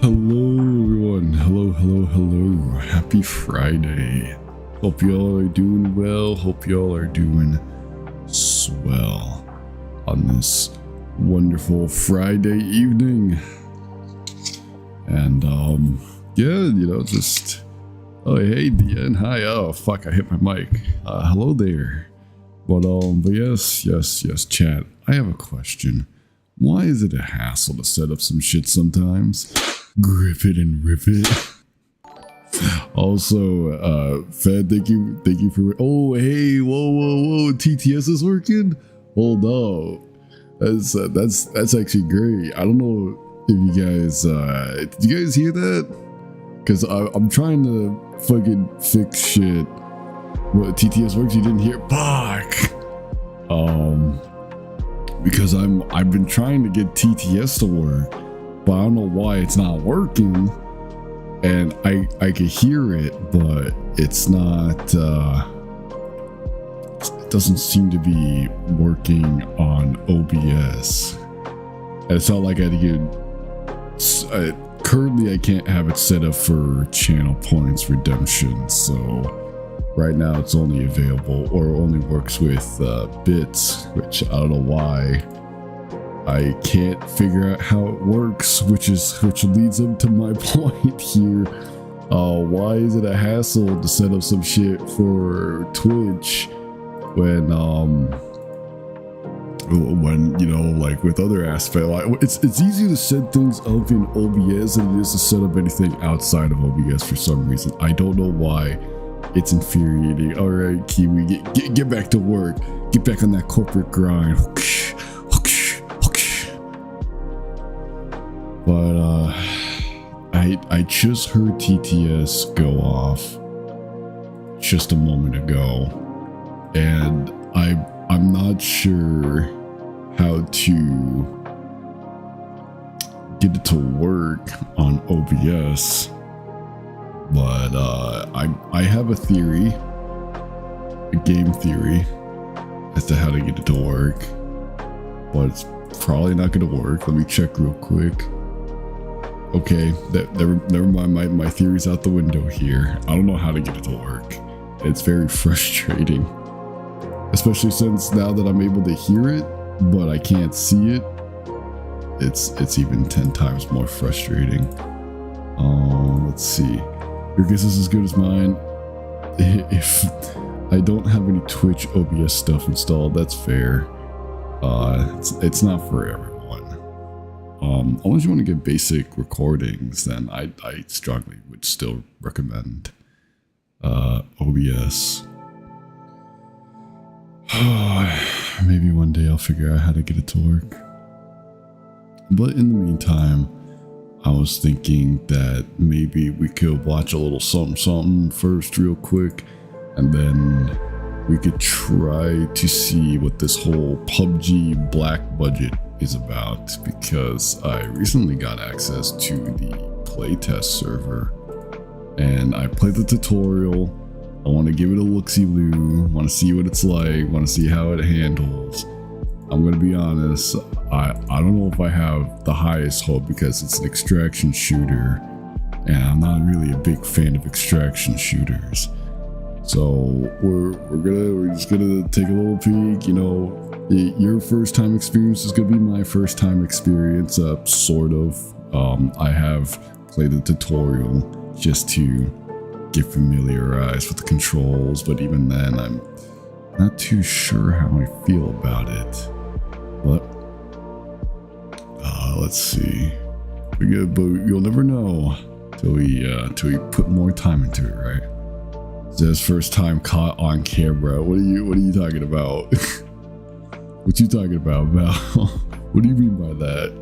Hello everyone, hello. Happy Friday. Hope y'all are doing well, hope y'all are doing swell on this wonderful Friday evening. And just oh hey DN, hi. Oh fuck, I hit my mic. Hello there. But yes, chat. I have a question. Why is it a hassle to set up some shit sometimes? Grip it and rip it. Also, Fed, thank you for. Oh, hey, whoa! TTS is working. Hold up, that's actually great. I don't know if you guys did you guys hear that? Because I'm trying to fucking fix shit. What TTS works? You didn't hear? Fuck. Because I've been trying to get TTS to work, but I don't know why it's not working. And I can hear it, but it's not. It doesn't seem to be working on OBS. And it's not like I had to get. Currently, I can't have it set up for channel points redemption, so right now it's only available or only works with bits, which I don't know why. I can't figure out how it works, which leads up to my point here. Why is it a hassle to set up some shit for Twitch when you know, like with other aspects, like it's easier to set things up in OBS than it is to set up anything outside of OBS for some reason. I don't know why. It's infuriating. All right, Kiwi, get back to work. Get back on that corporate grind. But I just heard TTS go off just a moment ago, and I'm not sure how to get it to work on OBS. But I have a theory, a game theory, as to how to get it to work. But it's probably not going to work. Let me check real quick. Okay, never mind. My theory's out the window here. I don't know how to get it to work. It's very frustrating, especially since now that I'm able to hear it, but I can't see it. It's even 10 times more frustrating. Let's see. Your guess is as good as mine. If I don't have any Twitch OBS stuff installed, that's fair. It's not for everyone. Unless you want to get basic recordings, then I strongly would still recommend OBS. Maybe one day I'll figure out how to get it to work. But in the meantime, I was thinking that maybe we could watch a little something first real quick, and then we could try to see what this whole PUBG black budget is about, because I recently got access to the playtest server and I played the tutorial. I want to give it a look-see-loo, want to see what it's like, want to see how it handles. I'm gonna be honest, I don't know if I have the highest hope, because it's an extraction shooter and I'm not really a big fan of extraction shooters. So we're just gonna take a little peek. You know, your first time experience is gonna be my first time experience, sort of. I have played the tutorial just to get familiarized with the controls, but even then I'm not too sure how I feel about it. But let's see. But you'll never know till we put more time into it, right? It's his first time caught on camera. What are you talking about? What you talking about, Val? What do you mean by that?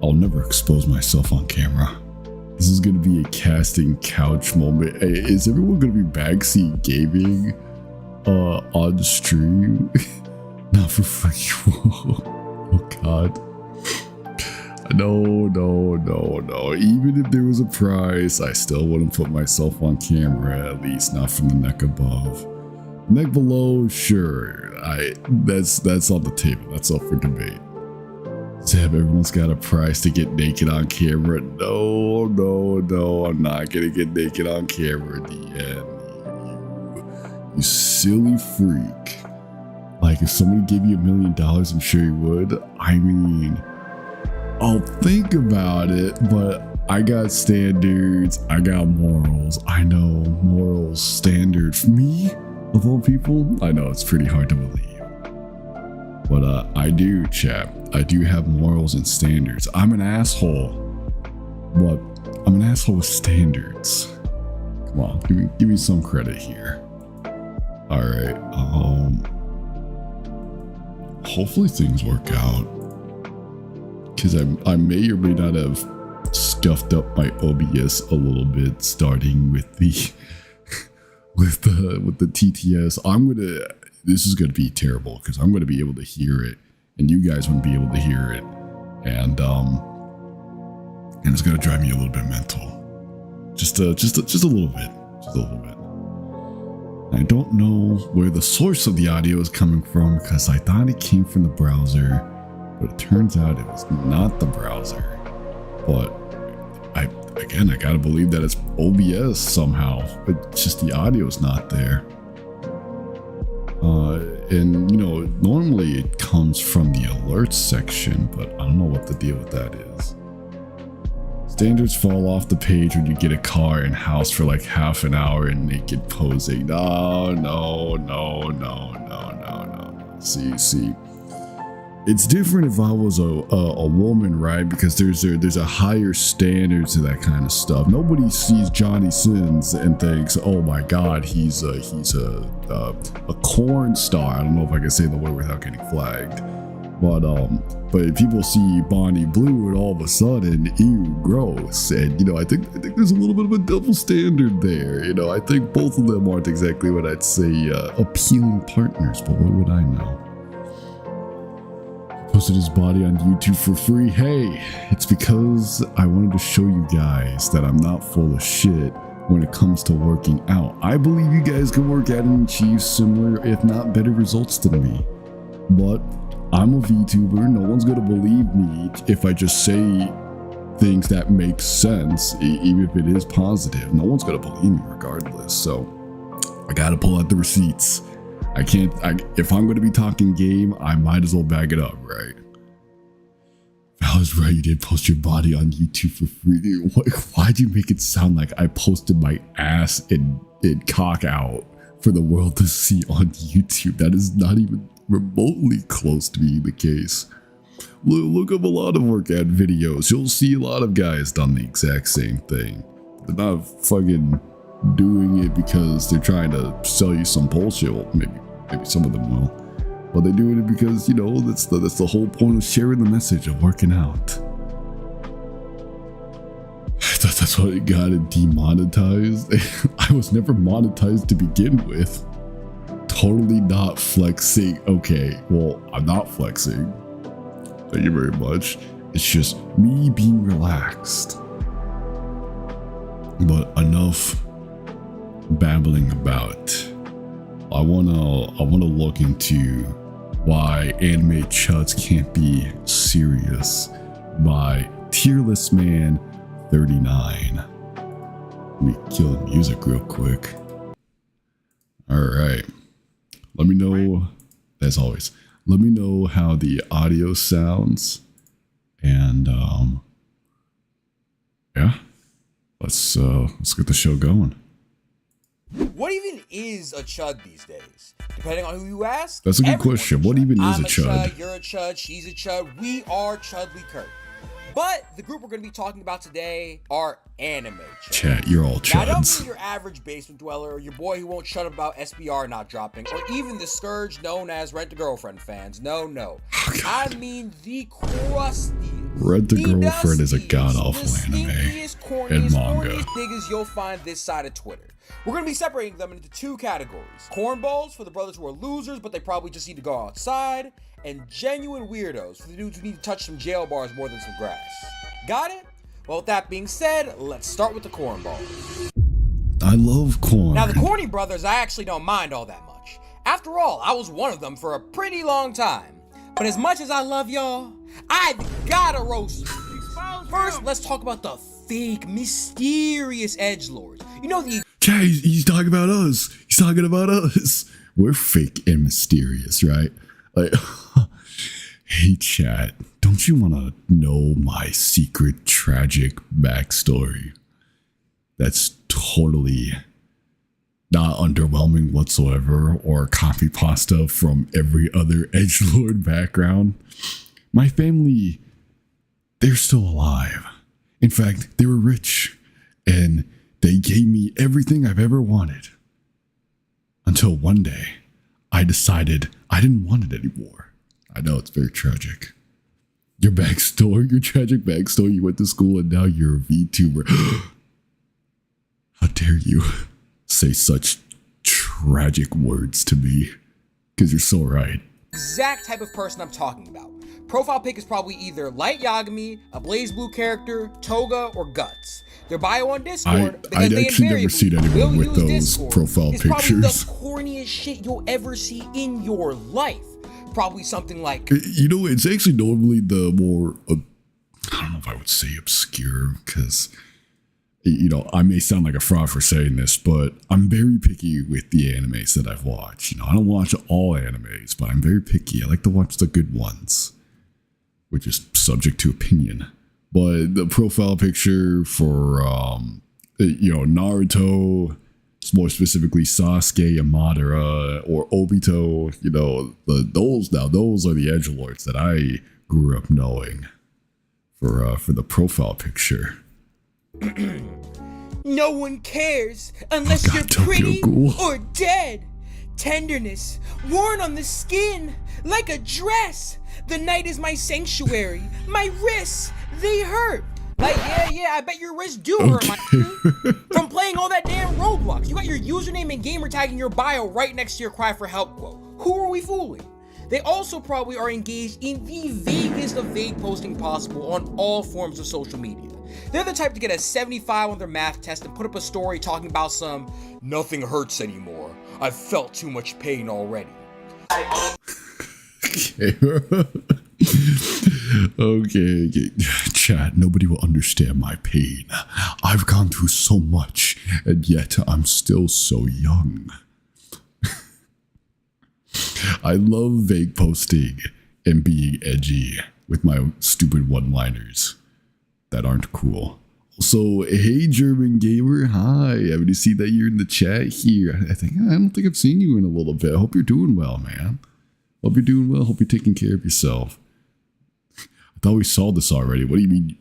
I'll never expose myself on camera. This is gonna be a casting couch moment. Hey, is everyone gonna be backseat gaming on the stream? Not for fucking. Oh god. No. Even if there was a prize, I still wouldn't put myself on camera, at least not from the neck above. Neck below, sure. That's on the table. That's up for debate. Zeb, everyone's got a price to get naked on camera. No, I'm not gonna get naked on camera, DN. You silly freak. Like, if somebody gave you $1 million, I'm sure you would. I mean, I'll think about it, but I got standards, I got morals. I know morals, standard for me, of all people. I know it's pretty hard to believe. But I do, chat. I do have morals and standards. I'm an asshole, but I'm an asshole with standards. Come on, give me some credit here. All right. Hopefully things work out, because I may or may not have scuffed up my OBS a little bit, starting with the with the TTS. This is gonna be terrible because I'm gonna be able to hear it, and you guys wouldn't be able to hear it, and it's gonna drive me a little bit mental, just a little bit, I don't know where the source of the audio is coming from, because I thought it came from the browser, but it turns out it was not the browser. But I gotta believe that it's OBS somehow, but just the audio is not there. And normally it comes from the alerts section, but I don't know what the deal with that is. Standards fall off the page when you get a car and house for like half an hour and naked posing. No. See. It's different if I was a woman, right? Because there's a higher standard to that kind of stuff. Nobody sees Johnny Sins and thinks, "Oh my God, he's a corn star." I don't know if I can say the word without getting flagged. But if people see Bonnie Blue and all of a sudden, ew, gross. And I think there's a little bit of a double standard there. I think both of them aren't exactly what I'd say appealing partners. But what would I know? Posted his body on YouTube for free. Hey, it's because I wanted to show you guys that I'm not full of shit when it comes to working out. I believe you guys can work out and achieve similar, if not better, results than me. But I'm a VTuber. No one's gonna believe me if I just say things that make sense, even if it is positive. No one's gonna believe me regardless. So I gotta pull out the receipts. If I'm going to be talking game, I might as well bag it up, right? I was right, you did post your body on YouTube for free. Why'd you make it sound like I posted my ass and cock out for the world to see on YouTube? That is not even remotely close to being the case. Look up a lot of workout videos. You'll see a lot of guys done the exact same thing. They're not fucking doing it because they're trying to sell you some bullshit. Well, maybe some of them will, but they're doing it because that's the whole point of sharing the message of working out. That's why it got it demonetized. I was never monetized to begin with. Totally not flexing. Okay, well, I'm not flexing. Thank you very much. It's just me being relaxed. But enough babbling about. I wanna look into why anime chuds can't be serious by Tearless Man 39. Let me kill the music real quick. Alright. Let me know, as always, let me know how the audio sounds. And yeah. Let's get the show going. What even is a chud these days? Depending on who you ask. That's a good question. What even is a chud? You're a chud. She's a chud. We are Chudly Kurt. But the group we're going to be talking about today are anime chuds. Chat, you're all chuds. Now, I don't mean your average basement dweller, or your boy who won't shut up about SBR not dropping, or even the scourge known as Rent-A-Girlfriend fans. No. Oh, I mean the crustiest, Rent-A-Girlfriend is a god-awful anime and manga. Niggas you'll find this side of Twitter. We're going to be separating them into two categories. Cornballs for the brothers who are losers, but they probably just need to go outside. And genuine weirdos for the dudes who need to touch some jail bars more than some grass. Got it? Well, with that being said, let's start with the cornballs. I love corn. Now, the corny brothers, I actually don't mind all that much. After all, I was one of them for a pretty long time. But as much as I love y'all, I've gotta roast you. First, let's talk about the fake, mysterious edgelords. You know the Chat, he's talking about us. He's talking about us. We're fake and mysterious, right? Like, hey, chat, don't you want to know my secret tragic backstory? That's totally not underwhelming whatsoever or copy pasta from every other edgelord background. My family, they're still alive. In fact, they were rich and they gave me everything I've ever wanted. Until one day, I decided I didn't want it anymore. I know it's very tragic. Your backstory, your tragic backstory, you went to school and now you're a VTuber. How dare you say such tragic words to me? Because you're so right. exact type of person I'm talking about. Profile pic is probably either Light Yagami, a Blaze Blue character, Toga, or Guts. Their bio on Discord, I'd actually never seen anyone with those Discord, profile is probably the pictures. corniest shit you'll ever see in your life. Probably something like, You know, it's actually normally the more, I don't know if I would say obscure, because, you know, I may sound like a fraud for saying this, but I'm very picky with the animes that I've watched. You know, I don't watch all animes, but I'm very picky. I like to watch the good ones, which is subject to opinion. But the profile picture for, you know, Naruto, more specifically Sasuke and Madara, or Obito, you know, those are the edgelords that I grew up knowing for the profile picture. no one cares unless God, you're Tokyo pretty Ghoul. or dead. Tenderness worn on the skin like a dress. The night is my sanctuary. My wrists, they hurt. Like, yeah, I bet your wrists do hurt, my from playing all that damn Roblox. You got your username and gamer tag in your bio right next to your cry for help quote. Who are we fooling? They also probably are engaged in the vaguest of vague posting possible on all forms of social media. They're the type to get a 75 on their math test and put up a story talking about some nothing hurts anymore. I've felt too much pain already. Okay. Chat, nobody will understand my pain. I've gone through so much, and yet I'm still so young. I love vague posting and being edgy with my stupid one-liners that aren't cool. So, hey, German gamer, hi. I haven't seen that you're in the chat here. I don't think I've seen you in a little bit. I hope you're doing well, man. Hope you're doing well. Hope you're taking care of yourself. I thought we saw this already. What do you mean?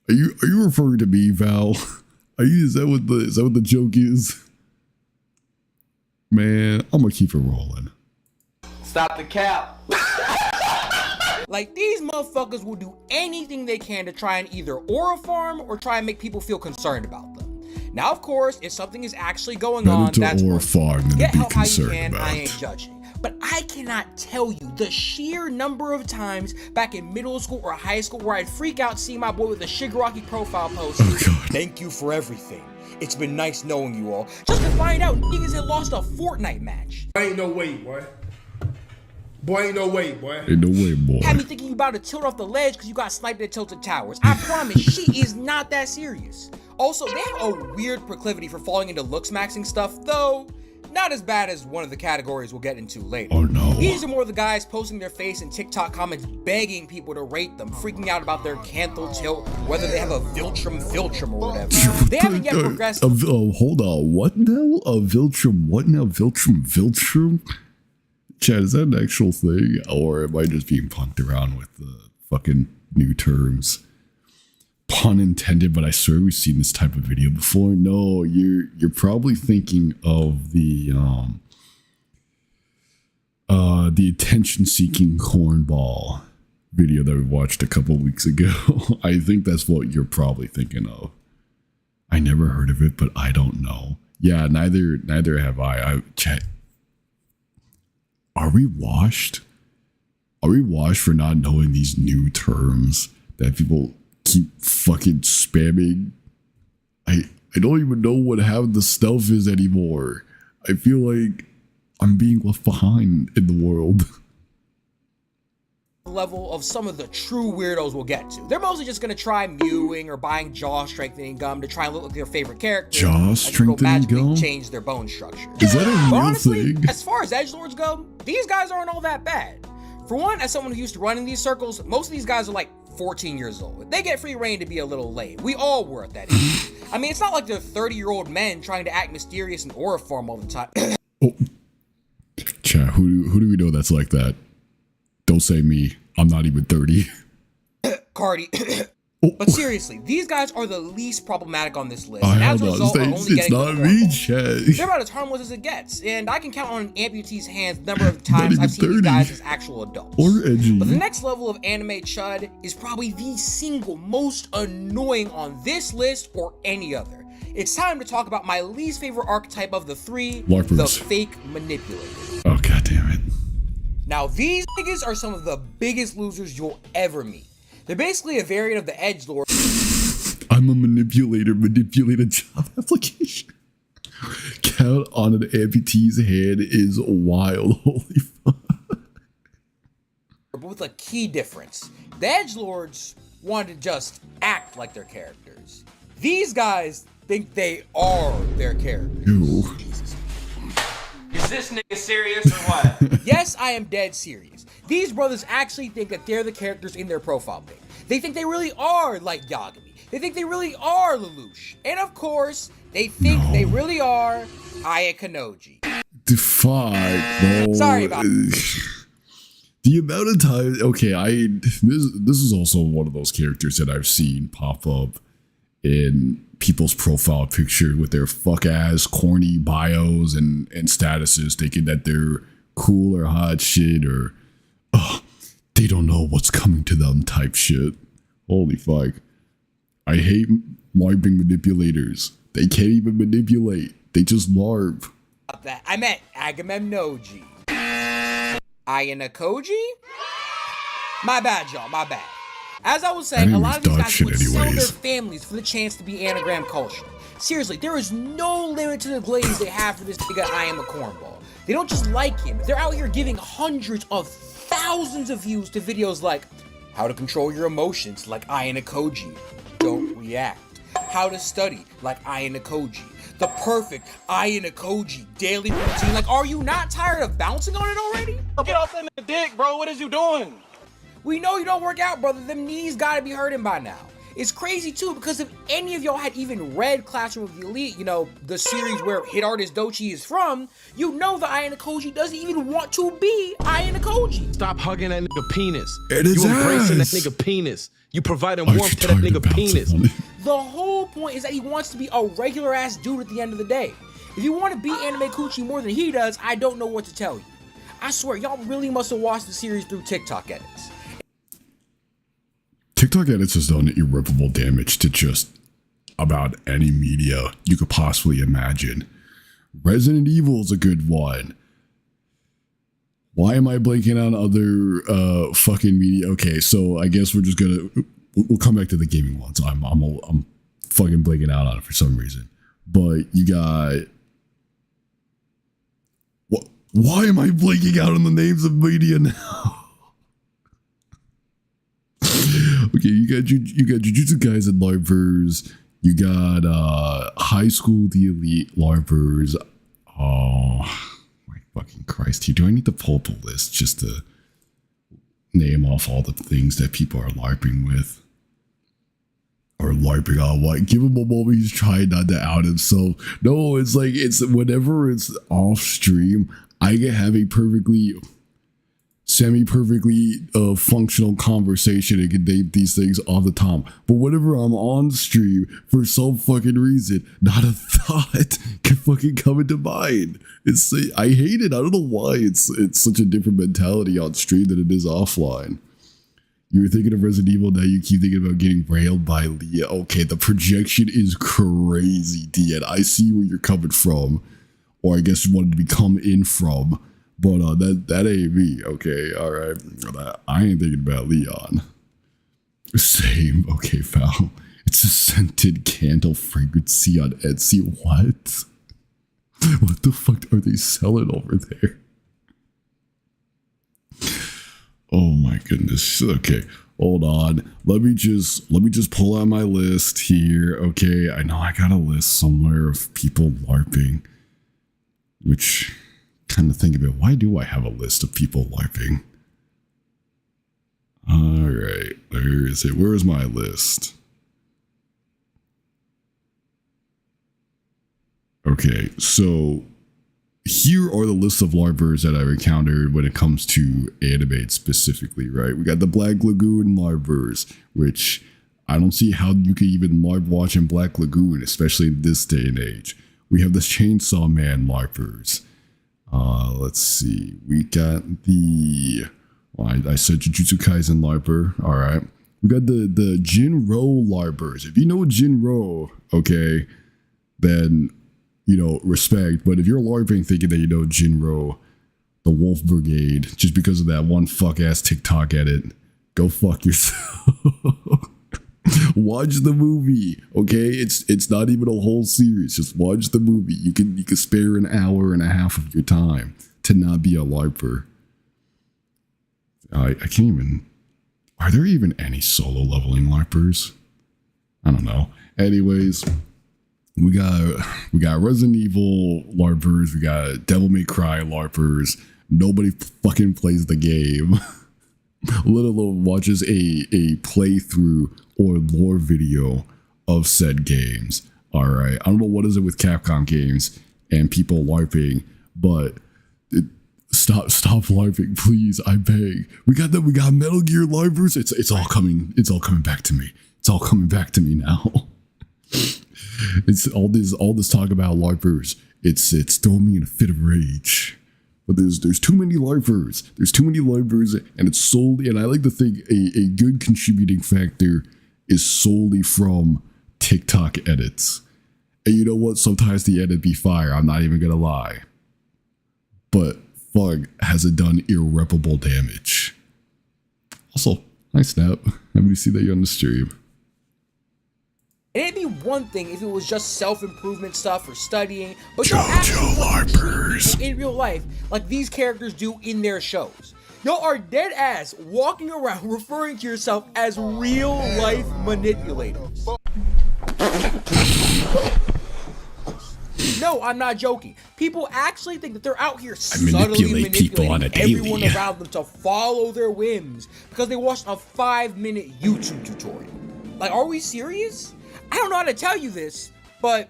Are you referring to me, Val? Is that what the joke is? Man, I'm gonna keep it rolling. Stop the cap. Like, these motherfuckers will do anything they can to try and either aura farm or try and make people feel concerned about them. Now, of course, if something is actually going on, Better that's to aura farm than get to be help how you concerned can. about. I ain't judging. But I cannot tell you the sheer number of times back in middle school or high school where I'd freak out seeing my boy with a Shigaraki profile post. Oh, God. Thank you for everything. It's been nice knowing you all. Just to find out niggas had lost a Fortnite match. Ain't no way, boy. Boy, ain't no way, boy. Ain't no way, boy. Had me thinking you about to tilt off the ledge because you got sniped at Tilted Towers. I promise, she is not that serious. Also, they have a weird proclivity for falling into looks maxing stuff, though not as bad as one of the categories we'll get into later. Oh, no. These are more the guys posting their face in TikTok comments begging people to rate them, freaking out about their canthal tilt, whether they have a Viltrum or whatever. They haven't yet progressed. Hold on. What now? A Viltrum? What now? Viltrum? Chad, is that an actual thing? Or am I just being punked around with the fucking new terms? Pun intended, but I swear we've seen this type of video before. No, you're probably thinking of the attention-seeking cornball video that we watched a couple weeks ago. I think that's what you're probably thinking of. I never heard of it, but I don't know. Yeah, neither have I. Chat. Are we washed? Are we washed for not knowing these new terms that people keep fucking spamming? I don't even know what half the stuff is anymore. I feel like I'm being left behind in the world. level of some of the true weirdos we'll get to. They're mostly just gonna try mewing or buying jaw strengthening gum to try and look like their favorite character. Jaw strengthening gum? Change their bone structure. Is that a But real honestly, thing? as far as edgelords go, these guys aren't all that bad. For one, as someone who used to run in these circles, most of these guys are like 14 years old. They get free reign to be a little lame. We all were at that age. I mean, it's not like they're 30-year-old men trying to act mysterious and aura form all the time. Oh, chat. Who do we know that's like that? Don't say me. I'm not even 30. Cardi. Oh. But seriously, these guys are the least problematic on this list. I And have as a not result, are said only it's getting not the me, cornball. chat. They're about as harmless as it gets, and I can count on an amputee's hands the number of times even I've seen these 30. guys as actual adults. Or edgy. But the next level of anime chud is probably the single most annoying on this list or any other. It's time to talk about my least favorite archetype of the three, LARPers. the fake manipulator. Oh, god damn it. Now, these niggas are some of the biggest losers you'll ever meet. They're basically a variant of the edgelord. I'm a manipulator. Manipulate a job application. Count on an amputee's hand is wild. Holy fuck. But with a key difference. The edgelords want to just act like their characters. These guys think they are their characters. Ew. Is this nigga serious or what? Yes, I am dead serious. These brothers actually think that they're the characters in their profile pic. They think they really are like Yagami. They think they really are Lelouch. And of course, they think they really are Ayakanoji. The fuck, no. Sorry about the amount of time. Okay, this is also one of those characters that I've seen pop up in people's profile picture with their fuck ass corny bios and statuses, thinking that they're cool or hot shit or they don't know what's coming to them type shit. Holy fuck. I hate LARPing manipulators. They can't even manipulate. They just LARP. That I meant Agamemnoji. Ayanakoji? My bad, y'all, my bad. As I was saying, a lot of these guys would sell their families for the chance to be anagram culture. Seriously, there is no limit to the glaze they have for this nigga I am a cornball. They don't just like him, they're out here giving hundreds of thousands of views to videos like how to control your emotions like Ayanakoji. Don't react. How to study like Ayanakoji. The perfect Ayanakoji daily routine. Like, are you not tired of bouncing on it already? Get off that nigga dick, bro. What is you doing? We know you don't work out, brother. Them knees gotta be hurting by now. It's crazy too, because if any of y'all had even read Classroom of the Elite, you know, the series where hit artist Dochi is from, you know that Ayanakoji doesn't even want to be Ayanakoji. Stop hugging that nigga penis. It is you embracing ass. that nigga penis. You providing Aren't warmth you to that tired of nigga bouncing penis. on it? The whole point is that he wants to be a regular ass dude at the end of the day. If you want to be Anime Coochie more than he does, I don't know what to tell you. I swear, y'all really must have watched the series through TikTok edits. TikTok edits has done irreparable damage to just about any media you could possibly imagine. Resident Evil is a good one. Why am I blanking on other fucking media? Okay, so I guess we're just gonna we'll come back to the gaming ones. I'm fucking blanking out on it for some reason. But you got what? Why am I blanking out on the names of media now? Okay, you got Jujutsu Kaisen LARPers. You got High School The Elite LARPers. Oh my fucking Christ! Here, do I need to pull up a list just to name off all the things that people are LARPing with? Or LARPing on what? Give him a moment. He's trying not to out himself. No, it's like it's whenever it's off stream, I can have a semi-perfectly functional conversation and can name these things all the time. But whenever I'm on stream, for some fucking reason, not a thought can fucking come into mind. I hate it. I don't know why it's such a different mentality on stream than it is offline. You were thinking of Resident Evil, now you keep thinking about getting railed by Leah. Okay, the projection is crazy, Dian. I see where you're coming from. Or I guess you wanted to be come in from. But that ain't me. Okay, all right. I ain't thinking about Leon. Same. Okay, Val. It's a scented candle fragrance on Etsy. What? What the fuck are they selling over there? Oh my goodness. Okay. Hold on. Let me just pull out my list here. Okay. I know I got a list somewhere of people LARPing. Which kind of think of it. Why do I have a list of people LARPing? Alright. Where is it? Where is my list? Okay, so here are the list of LARPers that I've encountered when it comes to anime specifically, right? We got the Black Lagoon LARPers, which I don't see how you could even LARP watching Black Lagoon, especially in this day and age. We have the Chainsaw Man LARPers. Let's see. We got the... Well, I said Jujutsu Kaisen LARPer. All right. We got the Jinro LARPers. If you know Jinro, okay, then... you know, respect. But if you're LARPing thinking that you know Jinro, the Wolf Brigade, just because of that one fuck ass TikTok edit, go fuck yourself. Watch the movie, okay? It's not even a whole series. Just watch the movie. You can spare an hour and a half of your time to not be a LARPer. I can't even. Are there even any solo leveling LARPers? I don't know. Anyways. We got Resident Evil LARPers, we got Devil May Cry LARPers. Nobody fucking plays the game, let alone watches a playthrough or lore video of said games. All right, I don't know what is it with Capcom games and people LARPing, but stop LARPing, please. I beg. We got Metal Gear LARPers. It's all coming back to me. It's all coming back to me now. It's all this talk about LARPers. It's throwing me in a fit of rage. But there's too many LARPers. There's too many LARPers, and it's solely. And I like to think a good contributing factor is solely from TikTok edits. And you know what? Sometimes the edit be fire. I'm not even gonna lie. But fuck, has it done irreparable damage? Also, hi Snap. Happy to see that you're on the stream. And it'd be one thing if it was just self-improvement stuff or studying, but JoJo LARPers in real life, like these characters do in their shows. Y'all are dead ass walking around referring to yourself as real life manipulators. No, I'm not joking. People actually think that they're out here subtly manipulating people on a daily. Everyone around them to follow their whims because they watched a 5-minute YouTube tutorial. Like, are we serious? I don't know how to tell you this, but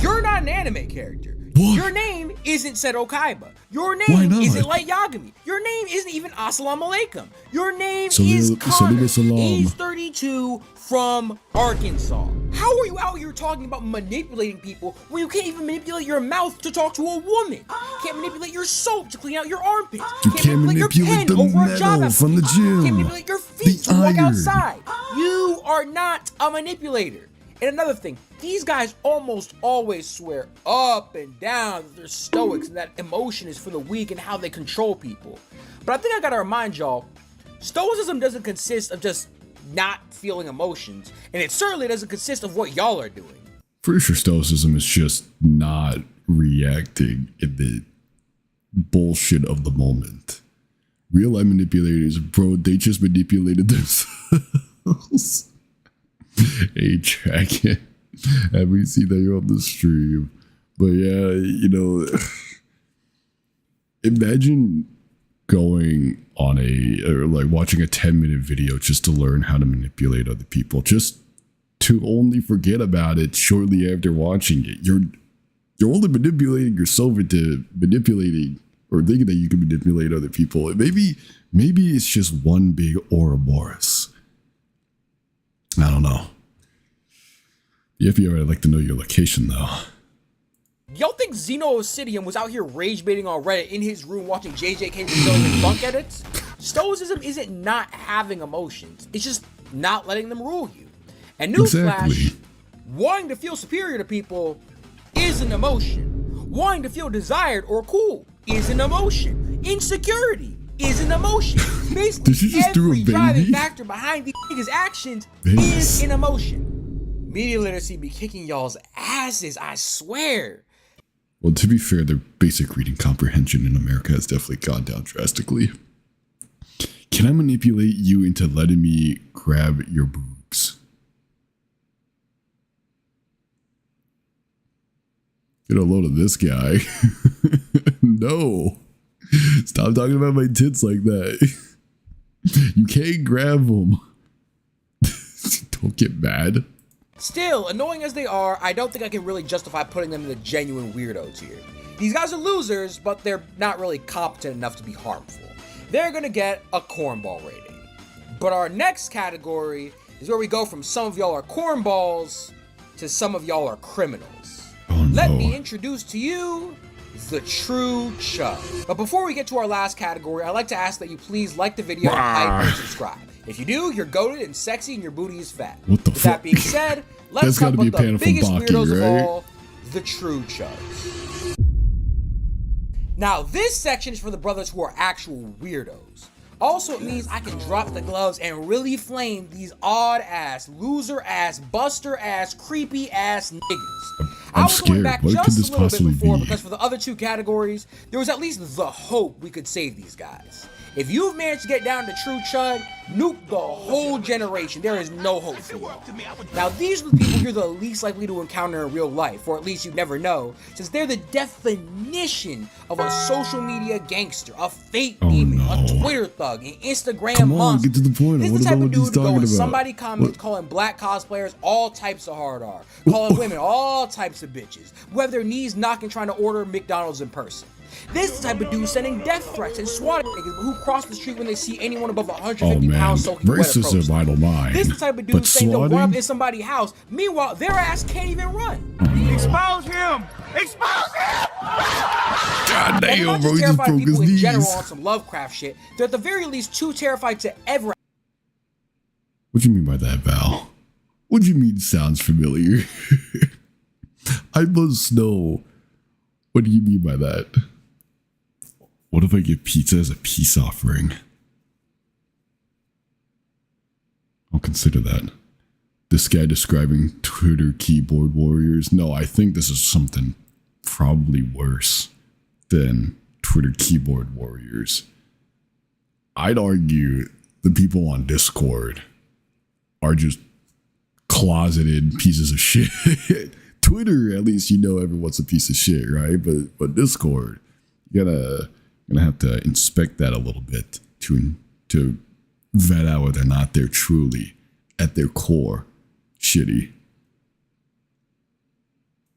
you're not an anime character. What? Your name isn't Seto Kaiba. Your name isn't Light Yagami. Your name isn't even Assalamu Alaikum. Your name is Connor, age 32 from Arkansas. How are you out here talking about manipulating people when you can't even manipulate your mouth to talk to a woman? Can't manipulate your soap to clean out your armpits. You can't manipulate the metal from the gym. Can't manipulate your feet to walk outside. You are not a manipulator. And another thing, these guys almost always swear up and down that they're stoics and that emotion is for the weak and how they control people. But I think I gotta remind y'all, stoicism doesn't consist of just not feeling emotions, and it certainly doesn't consist of what y'all are doing. Pretty sure stoicism is just not reacting in the bullshit of the moment. Real life manipulators, bro, they just manipulated themselves. Hey, track it. Happy to see that you're on the stream. But yeah, you know, imagine going on watching a 10-minute video just to learn how to manipulate other people, just to only forget about it shortly after watching it. You're only manipulating yourself into manipulating or thinking that you can manipulate other people. Maybe it's just one big Ouroboros. I don't know. The FBI would like to know your location, though. Y'all think Xeno Obsidian was out here rage baiting on Reddit in his room watching JJK Brazilian funk edits? Stoicism isn't not having emotions. It's just not letting them rule you. And newsflash, wanting to feel superior to people is an emotion. Wanting to feel desired or cool is an emotion. Insecurity is an emotion. Basically, every driving factor behind these niggas' actions is an emotion. Media literacy be kicking y'all's asses, I swear. Well, to be fair, their basic reading comprehension in America has definitely gone down drastically. Can I manipulate you into letting me grab your boobs? Get a load of this guy. No. Stop talking about my tits like that. You can't grab them. Don't get mad. Still, annoying as they are, I don't think I can really justify putting them in the genuine weirdo tier. These guys are losers, but they're not really competent enough to be harmful. They're gonna get a cornball rating. But our next category is where we go from some of y'all are cornballs to some of y'all are criminals. Oh, no. Let me introduce to you the true chub. But before we get to our last category, I'd like to ask that you please like the video, hype, and subscribe. If you do, you're goated and sexy and your booty is fat. What the With fuck? that being said, let's That's talk gotta about be a the panel from biggest Baki, weirdos of right? all, the true chubs. Now, this section is for the brothers who are actual weirdos. Also, it means I can drop the gloves and really flame these odd-ass, loser-ass, buster-ass, creepy-ass niggas. I was going scared. back What could just this a little bit possibly before be? because for the other two categories, there was at least the hope we could save these guys. If you've managed to get down to true chud, nuke the whole generation. There is no hope for you. Now, these are the people you're the least likely to encounter in real life, or at least you never know, since they're the definition of a social media gangster, a fake demon, no. a Twitter thug, an Instagram Come on, monster. get to the point. This What is the type about of what he's dude to go talking in about? somebody comments What? calling black cosplayers all types of hard R, calling women all types of bitches, who have their knees knocking trying to order McDonald's in person. This is the type of dude sending death threats and swatting niggas who cross the street when they see anyone above 150 Oh man, pounds soaking wet racists approach are vital mind. This is the type of dude But saying they'll run up swatting? in somebody's house, meanwhile their ass can't even run. Expose him! Expose him! God And they're damn, not bro, just he just terrified broke people his in general knees. on some Lovecraft shit, they're at the very least too terrified to ever. What do you mean by that, Val? What do you mean sounds familiar? I must know. What do you mean by that? What if I get pizza as a peace offering? I'll consider that. This guy describing Twitter keyboard warriors. No, I think this is something probably worse than Twitter keyboard warriors. I'd argue the people on Discord are just closeted pieces of shit. Twitter, at least you know everyone's a piece of shit, right? But Discord, you're gonna have to inspect that a little bit to vet out whether or not they're truly at their core shitty.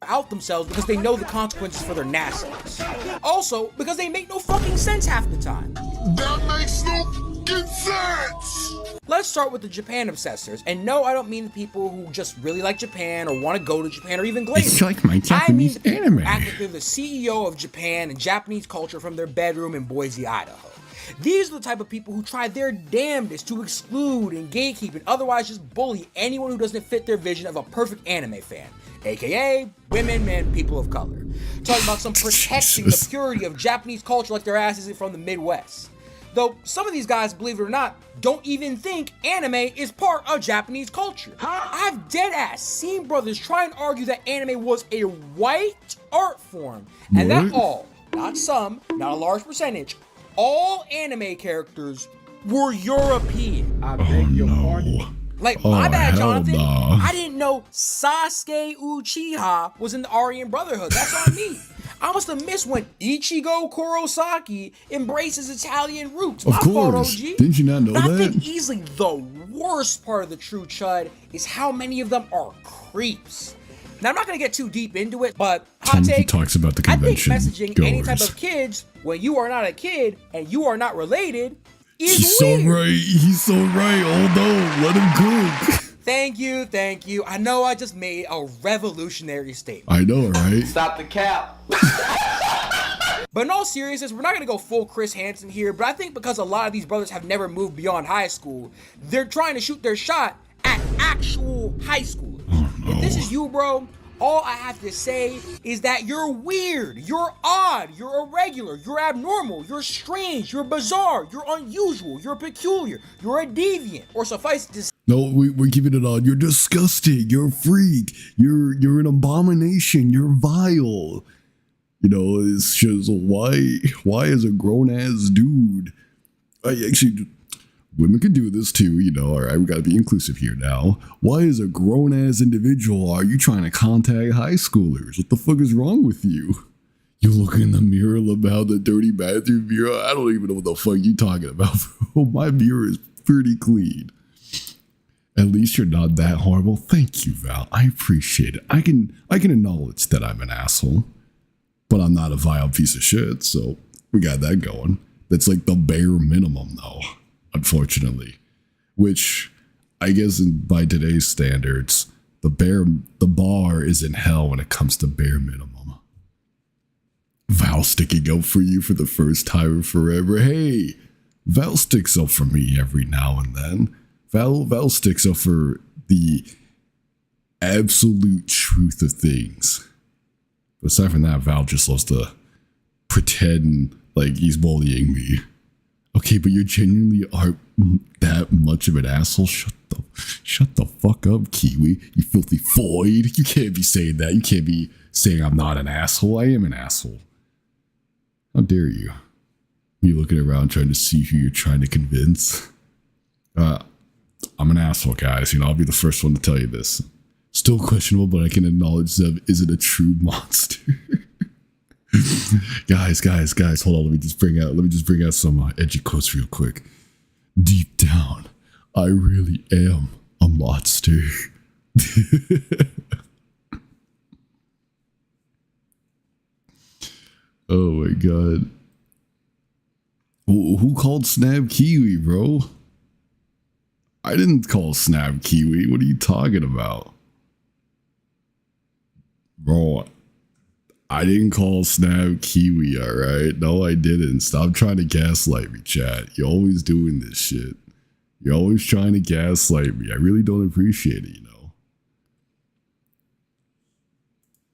Out themselves because they know the consequences for their nastiness. Also, because they make no fucking sense half the time. That makes no fucking sense! Let's start with the Japan obsessors. And no, I don't mean the people who just really like Japan or want to go to Japan or even glaze. It's like my Japanese I mean the people anime. who act like they're the CEO of Japan and Japanese culture from their bedroom in Boise, Idaho. These are the type of people who try their damnedest to exclude and gatekeep and otherwise just bully anyone who doesn't fit their vision of a perfect anime fan, aka women and people of color. Talking about some protecting the Jesus. purity of Japanese culture like their ass isn't from the Midwest. Though some of these guys, believe it or not, don't even think anime is part of Japanese culture. I've deadass seen brothers try and argue that anime was a white art form, and that What? all, not some, not a large percentage, all anime characters were European. I beg your pardon. No. Like, Oh, my bad, hell Jonathan. nah. I didn't know Sasuke Uchiha was in the Aryan Brotherhood. That's on me. I must have missed when Ichigo Kurosaki embraces Italian roots. Of My fault, course. OG. Didn't you not know But I that? think easily the worst part of the true chud is how many of them are creeps. Now, I'm not going to get too deep into it, but hot Timothy take, talks about the I think convention messaging any type goers. of kids when you are not a kid and you are not related is He's weird. so right. He's so right. Hold on. Let him cook. Thank you. I know I just made a revolutionary statement. I know, right? Stop the cap. But in all seriousness, we're not going to go full Chris Hansen here, but I think because a lot of these brothers have never moved beyond high school, they're trying to shoot their shot at actual high schoolers. If this is you, bro, all I have to say is that you're weird, you're odd, you're irregular, you're abnormal, you're strange, you're bizarre, you're unusual, you're peculiar, you're a deviant, or suffice it to say, No, we're keeping it on. You're disgusting. You're a freak. You're an abomination. You're vile. You know, it's just why as a grown ass dude. I actually, women can do this too, you know. All right, we gotta be inclusive here now. Why, as a grown-ass individual, are you trying to contact high schoolers? What the fuck is wrong with you? You look in the mirror about the dirty bathroom mirror. I don't even know what the fuck you talking about, bro. My mirror is pretty clean. At least you're not that horrible. Thank you, Val. I appreciate it. I can acknowledge that I'm an asshole, but I'm not a vile piece of shit. So we got that going. That's like the bare minimum, though, unfortunately. Which I guess by today's standards, the bar is in hell when it comes to bare minimum. Val sticking up for you for the first time in forever. Hey, Val sticks up for me every now and then. Val sticks up for the absolute truth of things. But aside from that, Val just loves to pretend like he's bullying me. Okay, but you genuinely aren't that much of an asshole. Shut the fuck up, Kiwi. You filthy void. You can't be saying that. You can't be saying I'm not an asshole. I am an asshole. How dare you? You looking around trying to see who you're trying to convince. I'm an asshole, guys. You know, I'll be the first one to tell you this. Still questionable, but I can acknowledge that is it a true monster. guys, hold on. Let me just bring out some edgy quotes real quick. Deep down, I really am a monster. Oh my god. Who called Snap Kiwi, bro? I didn't call Snap Kiwi. What are you talking about? Bro, I didn't call Snap Kiwi, alright? No, I didn't. Stop trying to gaslight me, chat. You're always doing this shit. You're always trying to gaslight me. I really don't appreciate it, you know?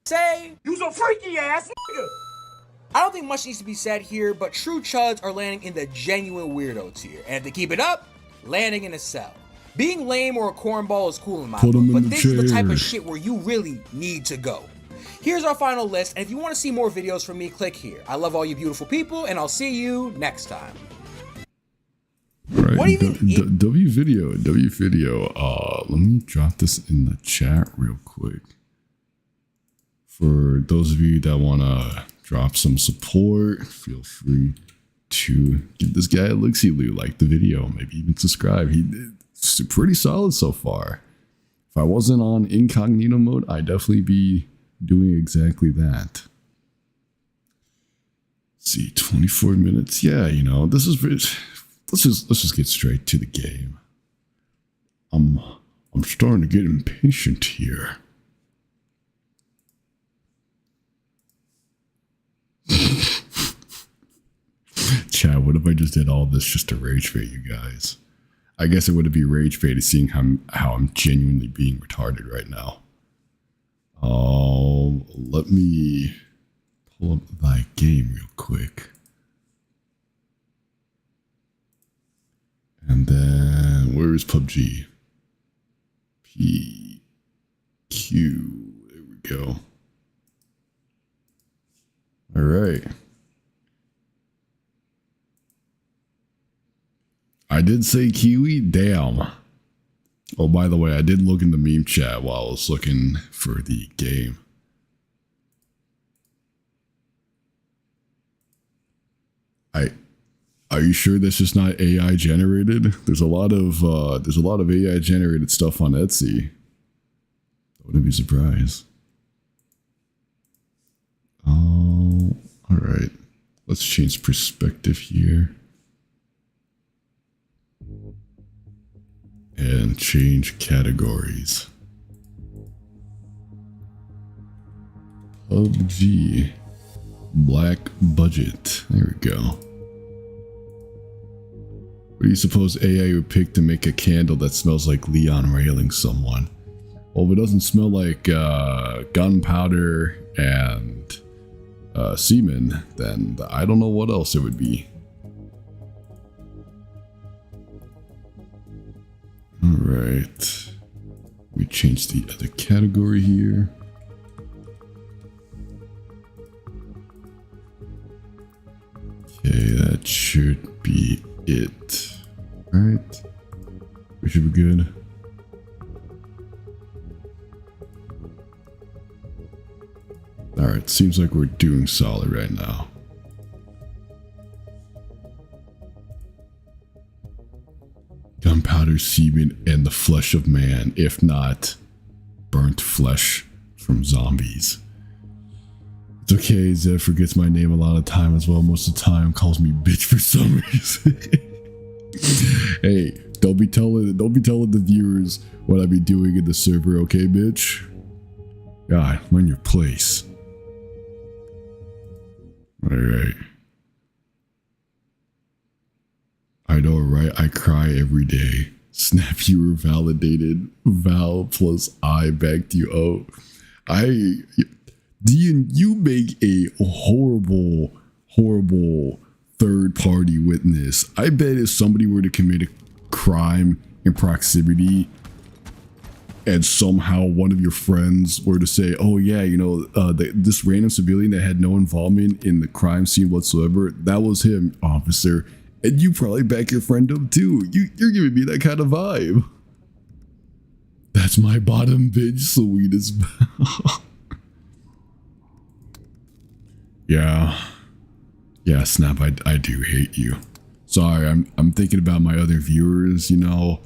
Say, You's a freaky ass nigga. I don't think much needs to be said here, but true chuds are landing in the genuine weirdo tier. And to keep it up, landing in a cell. Being lame or a cornball is cool in my book, but this is the type of shit where you really need to go. Here's our final list, and if you want to see more videos from me, click here. I love all you beautiful people, and I'll see you next time. Right. What even W video. Let me drop this in the chat real quick. For those of you that want to drop some support, feel free to give this guy a look-see-loo, like the video, maybe even subscribe. He's pretty solid so far. If I wasn't on incognito mode, I'd definitely be doing exactly that. Let's see, 24 minutes. Yeah, you know, this is let's just get straight to the game. I'm starting to get impatient here. Chad, what if I just did all this just to rage bait you guys? I guess it would be rage baited seeing how I'm genuinely being retarded right now. Oh, let me pull up that game real quick. And then, where is PUBG? PQ. There we go. All right. I did say Kiwi. Damn. Oh, by the way, I did look in the meme chat while I was looking for the game. Are you sure that's just not AI generated? There's a lot of AI generated stuff on Etsy. I wouldn't be surprised. Oh, all right. Let's change perspective here. And change categories. PUBG. Black budget. There we go. What do you suppose AI would pick to make a candle that smells like Leon railing someone? Well, if it doesn't smell like gunpowder and semen, then I don't know what else it would be. Alright. We change the other category here. Okay, that should be it. Alright. We should be good. Alright, seems like we're doing solid right now. Gunpowder, semen, and the flesh of man, if not burnt flesh from zombies. It's okay, Zed forgets my name a lot of time as well. Most of the time calls me bitch for some reason. Hey, don't be telling the viewers what I be doing in the server, okay, bitch? God, learn your place. Alright. I know, right? I cry every day. Snap, you were validated. Val plus I back to you. Oh, you make a horrible third party witness. I bet if somebody were to commit a crime in proximity and somehow one of your friends were to say, oh yeah, you know, this random civilian that had no involvement in the crime scene whatsoever, that was him, officer. And you probably back your friend up too. You're giving me that kind of vibe. That's my bottom bitch, sweet as Yeah, Snap, I do hate you. Sorry, I'm thinking about my other viewers, you know.